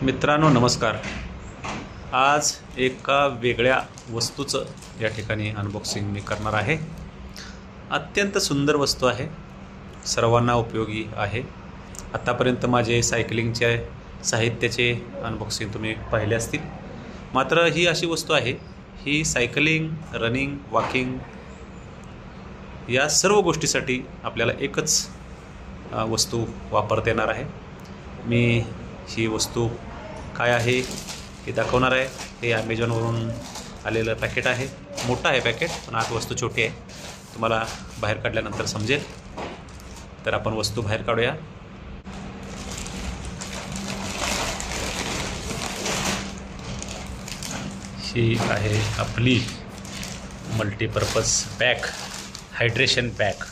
मित्रांनो नमस्कार. आज एका वेगळ्या वस्तूचं या ठिकाणी अनबॉक्सिंग मी करणार आहे. अत्यंत सुंदर वस्तू आहे, सर्वांना उपयोगी आहे. आतापर्यंत माझे सायकलिंगचे साहित्याचे अनबॉक्सिंग तुम्ही पाहिले असतील. मात्र ही अशी वस्तू आहे, ही सायकलिंग, रनिंग, वॉकिंग या सर्व गोष्टीसाठी आपल्याला एकच वस्तू वापरता येणार आहे. मी ही वस्तू काय आहे हे दाखवणार आहे. हे ॲमेझॉनवरून आलेलं पॅकेट आहे. मोठं आहे पॅकेट, पण आत वस्तू छोटी आहे. तुम्हाला बाहेर काढल्यानंतर समजेल. तर आपण वस्तू बाहेर काढूया. ही आहे आपली मल्टीपर्पज बॅग, हायड्रेशन बॅग.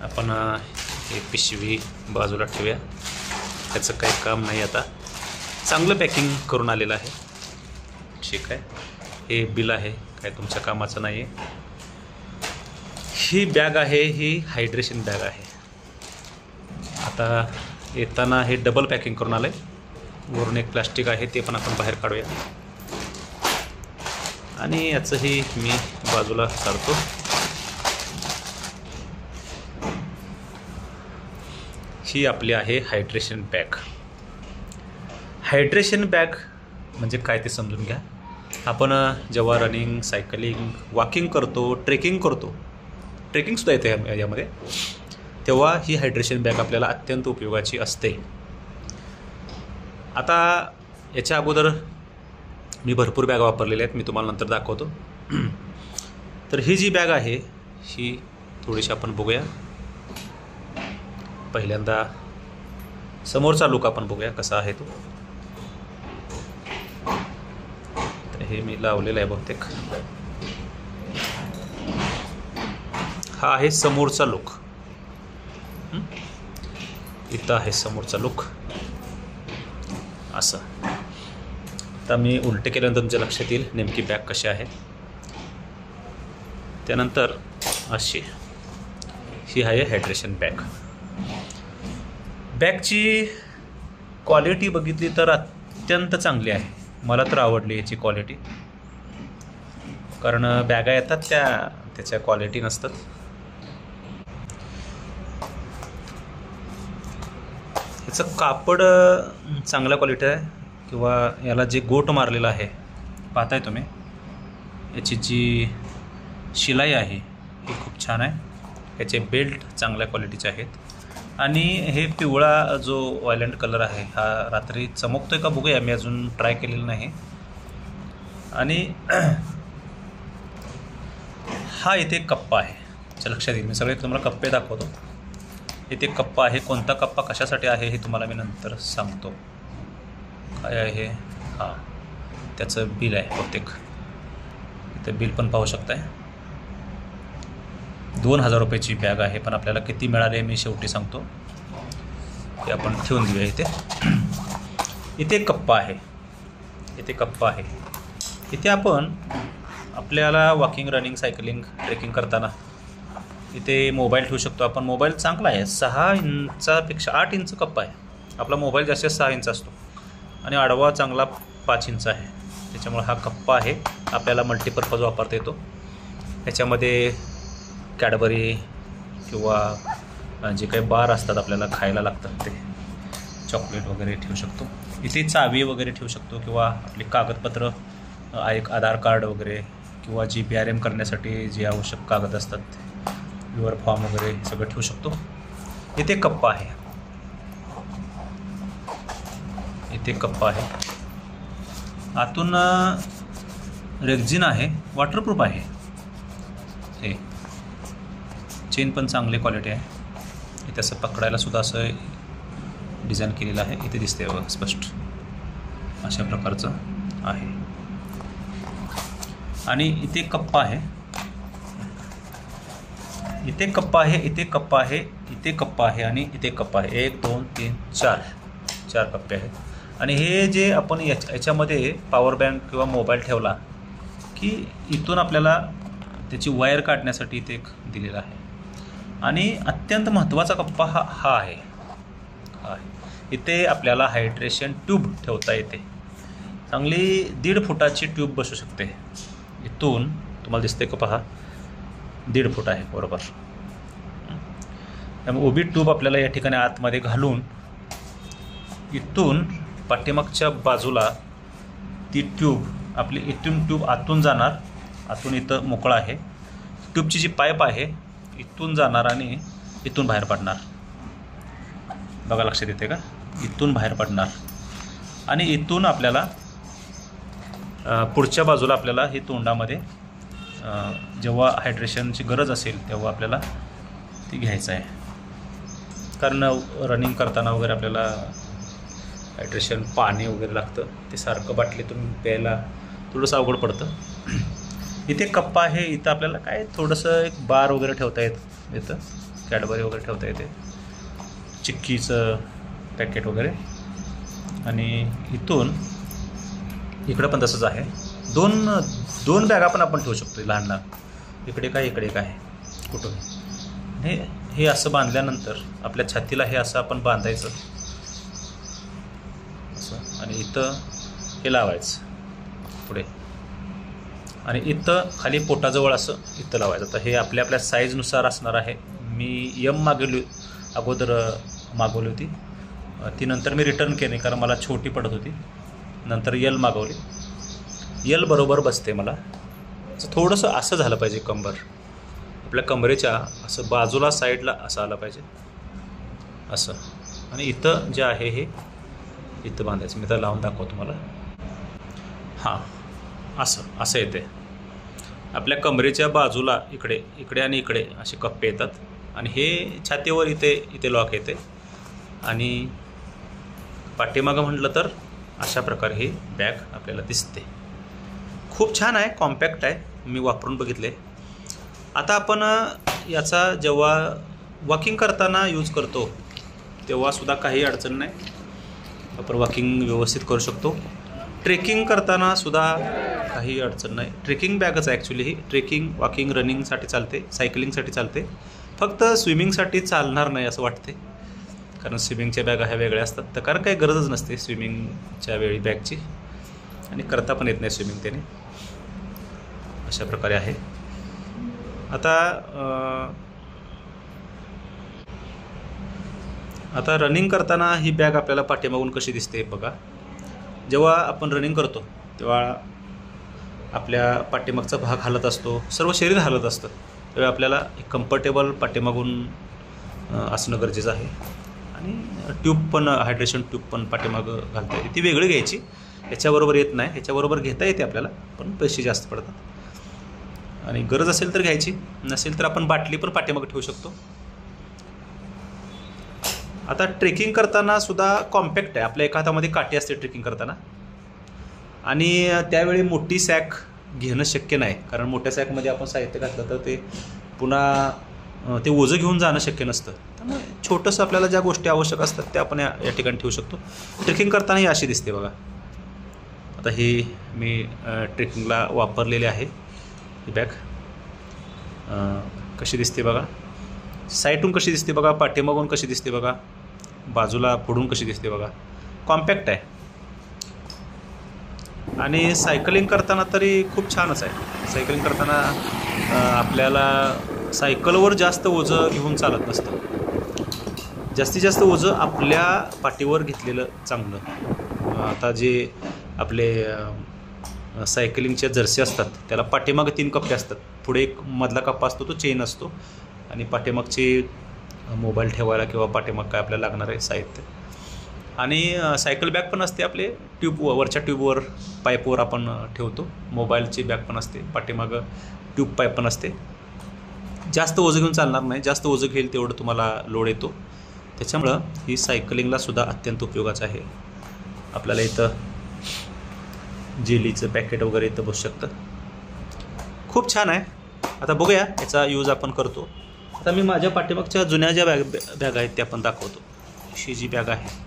आपण हे पिशवी बाजूला ठेवूया, त्याचं काही काम नाही. आता चांगलं पॅकिंग करून आलेलं आहे. ठीक आहे, हे बिल आहे, काय तुमच्या कामाचं नाही आहे. ही बॅग आहे, ही हायड्रेशन बॅग आहे. आता येताना हे डबल पॅकिंग करून आलं आहे. वरून एक प्लास्टिक आहे, ते पण आपण बाहेर काढूया. आणि याचंही मी बाजूला काढतो. ही आपली आहे हायड्रेशन बॅग. हायड्रेशन बॅग म्हणजे काय ते समजून घ्या. आपण जेव्हा रनिंग, सायकलिंग, वॉकिंग करतो, ट्रेकिंगसुद्धा येते यामध्ये, तेव्हा ही हायड्रेशन बॅग आपल्याला अत्यंत उपयोगाची असते. आता याच्या अगोदर मी भरपूर बॅग वापरलेल्या आहेत, मी तुम्हाला नंतर दाखवतो. तर ही जी बॅग आहे ही थोडीशी आपण बघूया. पहिल्यांदा समोरचा लुक आपण बघूया कसा आहे तो. हे मी लावलेलं आहे बहुतेक. हा आहे समोरचा लुक. इथं आहे समोरचा लुक असं. आता मी उलटे केल्यानंतर तुमच्या लक्षात येईल नेमकी बॅग कशी आहे. त्यानंतर अशी ही आहे हायड्रेशन बॅग. बॅगची क्वालिटी बघितली तर अत्यंत चांगली आहे. मला तर आवडली याची क्वालिटी. कारण बॅगा येतात त्याच्या क्वालिटी नसतात. याचं कापड चांगल्या क्वालिटी आहे, किंवा याला जे गोट मारलेलं आहे पाहताय तुम्ही, याची जी शिलाई आहे ही खूप छान आहे. याचे बेल्ट चांगल्या क्वालिटीचे आहेत. आणि हे पिवळा जो व्हायलंट कलर आहे हा रात्री चमकतोय का बघूया, मी अजून ट्राय केलेलं नाही. आणि हा इथे कप्पा आहे, लक्षात येईल. मी सगळे तुम्हाला कप्पे दाखवतो. इथे कप्पा आहे. कोणता कप्पा कशासाठी आहे हे तुम्हाला मी नंतर सांगतो. काय आहे, हां त्याचं बिल आहे बहुतेक. इथे बिल पण पाहू शकताय. 2000 रुपयाची बॅग आहे, पण आपल्याला किती मिळाले मी शेवटी सांगतो. ते आपण ठेवून देऊया. इथे कप्पा आहे. इथे आपण आपल्याला वॉकिंग, रनिंग, सायकलिंग, ट्रेकिंग करताना इथे मोबाईल ठेवू शकतो आपण. मोबाईल चांगला आहे. 6 इंचापेक्षा 8 इंच कप्पा आहे. आपला मोबाईल जास्तीत 6 इंच असतो आणि आडवा चांगला 5 इंच आहे. त्याच्यामुळे हा कप्पा आहे, आपल्याला मल्टीपर्पज वापरता येतो. याच्यामध्ये कॅडबरी किंवा जे काही बार असतात आपल्याला खायला लागतात ते चॉकलेट वगैरे ठेवू शकतो. इथे चावी वगैरे ठेवू शकतो, किंवा आपली कागदपत्र, एक आधार कार्ड वगैरे, किंवा GPRM करण्यासाठी जे आवश्यक कागद असतात, युअर फॉर्म वगैरे सगळं ठेवू शकतो. इथे कप्पा आहे. आतून रेक्झिन आहे, वॉटरप्रूफ आहे. हे चेन पण चांगली क्वालिटी आहे. इथे असं पकडायला सुद्धा असं डिझाईन केलेलं आहे. इथे दिसते बघा स्पष्ट, अशा प्रकारचं आहे. आणि इथे कप्पा आहे. 1 2 3 4 4 कप्पे आहेत. आणि हे जे आपण याच्यामध्ये पॉवर बँक किंवा मोबाईल ठेवला की इथून आपल्याला त्याची वायर काढण्यासाठी इथे एक दिलेला आहे. आणि अत्यंत महत्त्वाचा कप्पा हा आहे. इथे आपल्याला हायड्रेशन ट्यूब ठेवता येते. चांगली 1.5 फुटाची ट्यूब बसू शकते. इथून तुम्हाला दिसते का पहा, 1.5 फूट आहे बरोबर. त्यामुळे उभी ट्यूब आपल्याला या ठिकाणी आतमध्ये घालून इथून पाठीमागच्या बाजूला ती ट्यूब आपली इथून ट्यूब आतून जाणार. आतून इथं मोकळा आहे. ट्यूबची जी पाईप आहे इथून जाणार आणि इथून बाहेर पडणार. बघा लक्षात येते का, इथून बाहेर पडणार आणि इथून आपल्याला पुढच्या बाजूला आपल्याला ही तोंडामध्ये जेव्हा हायड्रेशनची गरज असेल तेव्हा आपल्याला ती घ्यायचं आहे. कारण रनिंग करताना वगैरे आपल्याला हायड्रेशन पाणी वगैरे लागतं, ते सारखं बाटलीतून प्यायला थोडंसं अवघड पडतं. इथे कप्पा आहे. इथं आपल्याला काय थोडंसं एक बार वगैरे ठेवता येतं, कॅडबरी वगैरे ठेवता येते, चिक्कीचं पॅकेट वगैरे. आणि इथून इकडं पण तसंच आहे. दोन बॅगा पण आपण ठेवू शकतो लहान लहान. इकडे काय इकडे काय कुठून हे असं बांधल्यानंतर आपल्या छातीला हे असं आपण बांधायचं असं आणि इथं हे लावायचं पुढे आणि इथं खाली पोटाजवळ असं इथं लावायचं. तर हे आपल्या साईजनुसार असणार आहे. मी अगोदर मागवली होती ती, नंतर मी रिटर्न केली कारण मला छोटी पडत होती. नंतर यल मागवली. यल बरोबर बसते मला. थोडंसं असं झालं पाहिजे कंबर, आपल्या कमरेच्या असं बाजूला साईडला असं आलं पाहिजे असं. आणि इथं जे आहे हे इथं बांधायचं. मी तर लावून दाखवतो तुम्हाला. हां, असं येते. आपल्या कमरेच्या बाजूला इकडे आणि इकडे असे कप्पे येतात आणि हे छातीवर इथे लॉक येते. आणि पाठीमागं म्हटलं तर अशा प्रकारे ही बॅग आपल्याला दिसते. खूप छान आहे, कॉम्पॅक्ट आहे. मी वापरून बघितले. आता आपण याचा जेव्हा वॉकिंग करताना यूज करतो तेव्हासुद्धा काही अडचण नाही. आपण वॉकिंग व्यवस्थित करू शकतो. ट्रेकिंग करताना सुद्धा काही अडचण नाही. ट्रेकिंग बॅगच आहे ॲक्च्युली ही. ट्रेकिंग, वॉकिंग, रनिंगसाठी चालते, सायकलिंगसाठी चालते. फक्त स्विमिंगसाठी चालणार नाही असं वाटते, कारण स्विमिंगच्या बॅगा ह्या वेगळ्या असतात. तर कारण काही गरजच नसते स्विमिंगच्या वेळी बॅगची, आणि करता पण येत नाही स्विमिंग त्याने. अशा प्रकारे आहे. आता रनिंग करताना ही बॅग आपल्याला पाठीमागून कशी दिसते बघा. जेव्हा आपण रनिंग करतो तेव्हा आपल्या पाठीमागचा भाग हालत असतो, सर्व शरीर हालत असतं. त्यावेळी आपल्याला एक कम्फर्टेबल पाठीमागून असणं गरजेचं आहे. आणि ट्यूब पण, हायड्रेशन ट्यूब पण पाठीमागं घालता येते. ती वेगळी घ्यायची, ह्याच्याबरोबर येत नाही. ह्याच्याबरोबर घेता येते आपल्याला, पण पैसे जास्त पडतात. आणि गरज असेल तर घ्यायची, नसेल तर आपण बाटली पण पाठीमागं ठेवू शकतो. आता ट्रेकिंग करताना सुद्धा कॉम्पॅक्ट आहे. आपल्या एका हातामध्ये काठी असते ट्रेकिंग करताना, आणि त्यावेळी मोठी सॅक घेणं शक्य नाही, कारण मोठ्या सॅकमध्ये आपण साहित्य घातलं तर ते पुन्हा ते ओझं घेऊन जाणं शक्य नसतं. त्यामुळे छोटंसं आपल्याला ज्या गोष्टी आवश्यक असतात त्या आपण या ठिकाणी ठेवू शकतो. ट्रेकिंग करताना ही अशी दिसते बघा. आता ही मी ट्रेकिंगला वापरलेली आहे ही बॅग. कशी दिसते बघा, साईडून कशी दिसते बघा, पाठीमागून कशी दिसते बघा, बाजूला पुढून कशी दिसते बघा. कॉम्पॅक्ट आहे. आणि सायकलिंग करताना तरी खूप छानच आहे. सायकलिंग करताना आपल्याला सायकलवर जास्त ओझं घेऊन चालत नसतं. जास्तीत जास्त ओझं आपल्या पाठीवर घेतलेलं चांगलं. आता जे आपले सायकलिंगच्या जर्सी असतात त्याला पाठीमागं 3 कप्पे असतात. पुढे एक मधला कप्पा असतो, तो चेन असतो, आणि पाठीमागचे मोबाईल ठेवायला किंवा पाठीमाग काय आपल्याला लागणार आहे साहित्य. आणि सायकल बॅग पण असते आपले वरच्या ट्यूबवर, पाईपवर आपण ठेवतो. मोबाईलची बॅग पण असते, पाठीमागं ट्यूब पाईप पण असते. जास्त ओझं घेऊन चालणार नाही. जास्त ओझं घेईल तेवढं तुम्हाला लोड येतो. त्याच्यामुळं ही सायकलिंगलासुद्धा अत्यंत उपयोगाचं आहे. आपल्याला इथं जेलीचं पॅकेट वगैरे इथं बसू शकतं. खूप छान आहे. आता बघूया याचा यूज आपण करतो. आता मी माझ्या पाठीमागच्या जुन्या ज्या बॅग आहेत त्या पण दाखवतो. ही जी बॅग आहे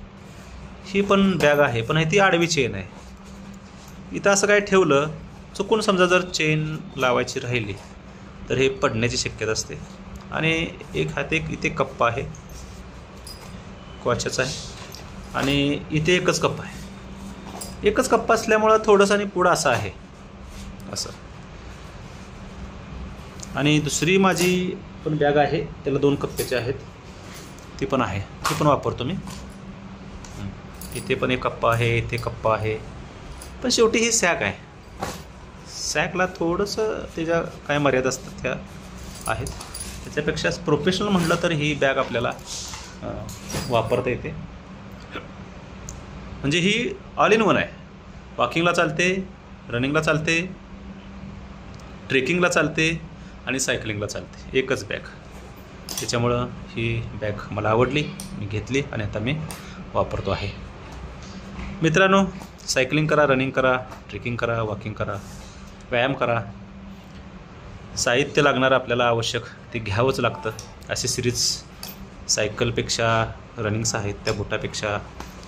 ही पण बॅग आहे, पण ती आडवी चेन आहे. इथं असं काय ठेवलं, चुकून समजा जर चेन लावायची राहिली तर हे पडण्याची शक्यता असते. आणि एक इथे कप्पा आहे, क्वाचाचा आहे. आणि इथे एकच कप्पा आहे. एकच कप्पा असल्यामुळं थोडंसं आणि पुढं असं आहे असं. आणि दुसरी माझी पण बॅग आहे, त्याला 2 कप्प्याचे आहेत, ती पण आहे, ती पण वापरतो मी. इथे पण एक कप्पा आहे, इथे कप्पा आहे. पण शेवटी ही सॅक आहे. सॅकला थोडंसं त्याच्या काय मर्यादा असतात त्या आहेत. त्याच्यापेक्षा प्रोफेशनल म्हटलं तर ही बॅग आपल्याला वापरता येते. म्हणजे ही ऑल इन वन आहे. वॉकिंगला चालते, रनिंगला चालते, ट्रेकिंगला चालते आणि सायकलिंगला चालते. एकच बॅग. त्याच्यामुळं ही बॅग मला आवडली, मी घेतली आणि आता मी वापरतो आहे. मित्रांनो, सायकलिंग करा, रनिंग करा, ट्रेकिंग करा, वॉकिंग करा, व्यायाम करा. साहित्य लागणारं आपल्याला आवश्यक ते घ्यावंच लागतं. अशी सिरीज सायकलपेक्षा, रनिंग साहित्य, बुटापेक्षा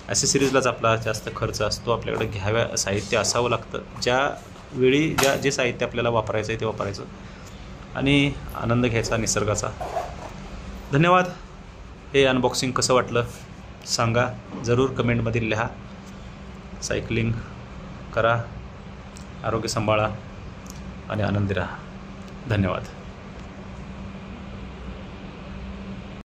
ॲसेसरीजलाच आपला जास्त खर्च असतो. आपल्याकडे साहित्य असावं लागतं. ज्यावेळी जे साहित्य आपल्याला वापरायचं आहे ते वापरायचं आणि आनंद घ्यायचा निसर्गाचा. धन्यवाद. हे अनबॉक्सिंग कसं वाटलं सांगा, जरूर कमेंटमध्ये लिहा. सायकलिंग करा, आरोग्य सांभाळा आणि आनंदी राहा. धन्यवाद.